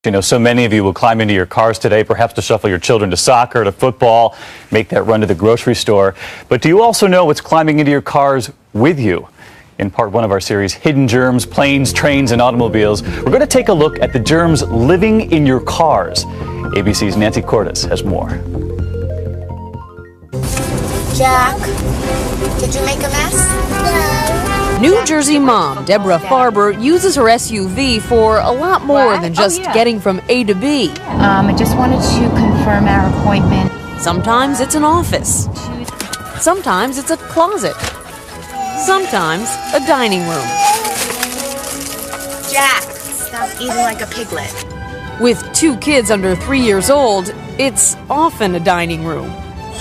You know, so many of you will climb into your cars today, perhaps to shuffle your children to soccer, to football, make that run to the grocery store. But do you also know what's climbing into your cars with you? In part one of our series, Hidden Germs, Planes, Trains, and Automobiles, we're going to take a look at the germs living in your cars. ABC's Nancy Cordes has more. Jack, did you make a mess? No. New Jersey mom Deborah Farber uses her SUV for a lot more than just getting from A to B. I just wanted to confirm our appointment. Sometimes it's an office. Sometimes it's a closet. Sometimes a dining room. Jack, stop eating like a piglet. With 2 kids under 3 years old, it's often a dining room.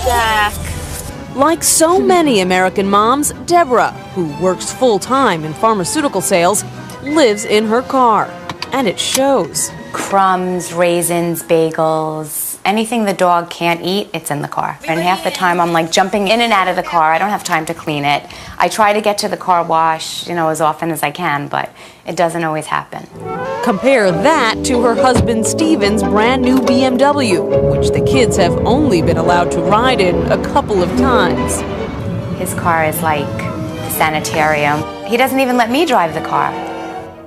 Jack. Like so many American moms, Deborah, who works full-time in pharmaceutical sales, lives in her car. And it shows. Crumbs, raisins, bagels, anything the dog can't eat, it's in the car. And half the time I'm like jumping in and out of the car. I don't have time to clean it. I try to get to the car wash, as often as I can, but it doesn't always happen. Compare that to her husband Steven's brand new BMW, which the kids have only been allowed to ride in a couple of times. His car is like the sanitarium. He doesn't even let me drive the car.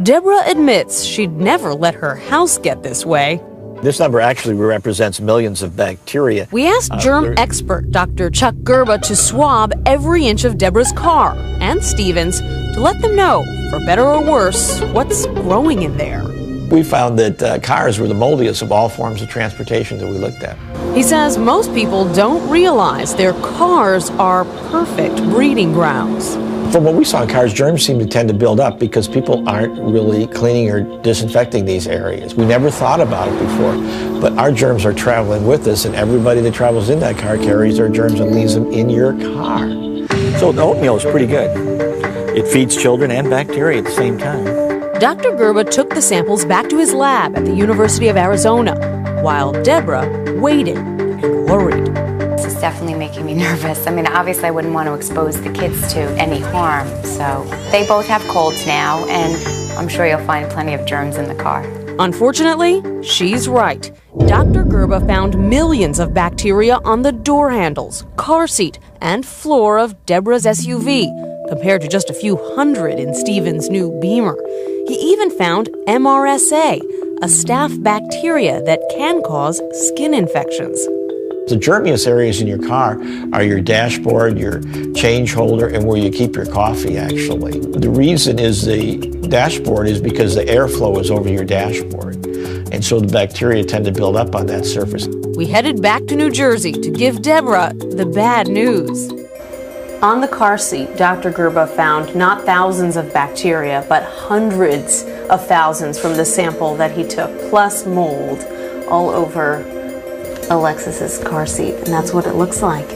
Deborah admits she'd never let her house get this way. This number actually represents millions of bacteria. We asked germ expert Dr. Chuck Gerba to swab every inch of Deborah's car and Steven's to let them know, for better or worse, what's growing in there. We found that cars were the moldiest of all forms of transportation that we looked at. He says most people don't realize their cars are perfect breeding grounds. From what we saw in cars, germs seem to tend to build up because people aren't really cleaning or disinfecting these areas. We never thought about it before, but our germs are traveling with us, and everybody that travels in that car carries their germs and leaves them in your car. So the oatmeal is pretty good. It feeds children and bacteria at the same time. Dr. Gerba took the samples back to his lab at the University of Arizona, while Deborah waited and worried. This is definitely making me nervous. Obviously I wouldn't want to expose the kids to any harm, so they both have colds now, and I'm sure you'll find plenty of germs in the car. Unfortunately, she's right. Dr. Gerba found millions of bacteria on the door handles, car seat, and floor of Deborah's SUV, compared to just a few hundred in Steven's new Beamer. He even found MRSA, a staph bacteria that can cause skin infections. The germiest areas in your car are your dashboard, your change holder, and where you keep your coffee, actually. The reason is the dashboard is because the airflow is over your dashboard. And so the bacteria tend to build up on that surface. We headed back to New Jersey to give Deborah the bad news. On the car seat, Dr. Gerba found not thousands of bacteria, but hundreds of thousands from the sample that he took, plus mold all over Alexis's car seat, and that's what it looks like.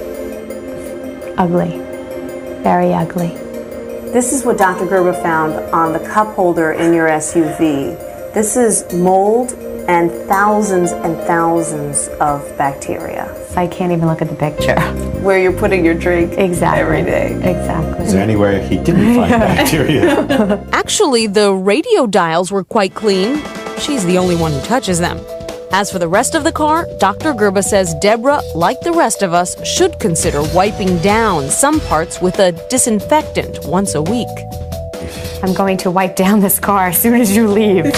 Ugly. Very ugly. This is what Dr. Gerba found on the cup holder in your SUV. This is mold and thousands of bacteria. I can't even look at the picture. Where you're putting your drink every day. Exactly. Is there anywhere he didn't find bacteria? Actually, the radio dials were quite clean. She's the only one who touches them. As for the rest of the car, Dr. Gerba says Deborah, like the rest of us, should consider wiping down some parts with a disinfectant once a week. I'm going to wipe down this car as soon as you leave.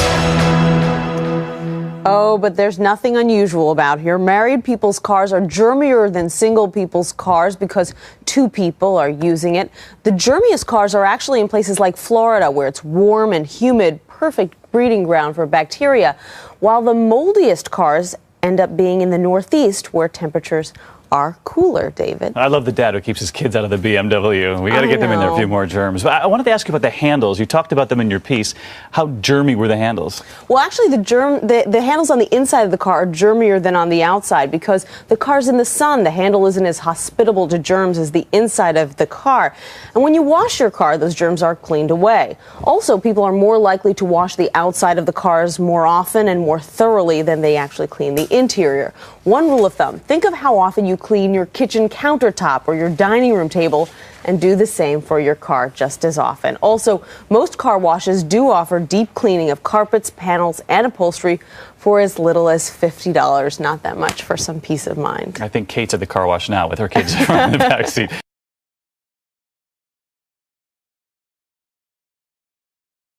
Oh, but there's nothing unusual about here. Married people's cars are germier than single people's cars because 2 people are using it. The germiest cars are actually in places like Florida, where it's warm and humid, perfect breeding ground for bacteria, while the moldiest cars end up being in the Northeast, where temperatures are cooler, David. I love the dad who keeps his kids out of the BMW. We got to get them in there a few more germs. But I wanted to ask you about the handles. You talked about them in your piece. How germy were the handles? Well, actually, the handles on the inside of the car are germier than on the outside because the car's in the sun. The handle isn't as hospitable to germs as the inside of the car. And when you wash your car, those germs are cleaned away. Also, people are more likely to wash the outside of the cars more often and more thoroughly than they actually clean the interior. One rule of thumb, think of how often you clean your kitchen countertop or your dining room table, and do the same for your car just as often. Also, most car washes do offer deep cleaning of carpets, panels, and upholstery for as little as $50. Not that much for some peace of mind. I think Kate's at the car wash now with her kids in the back seat.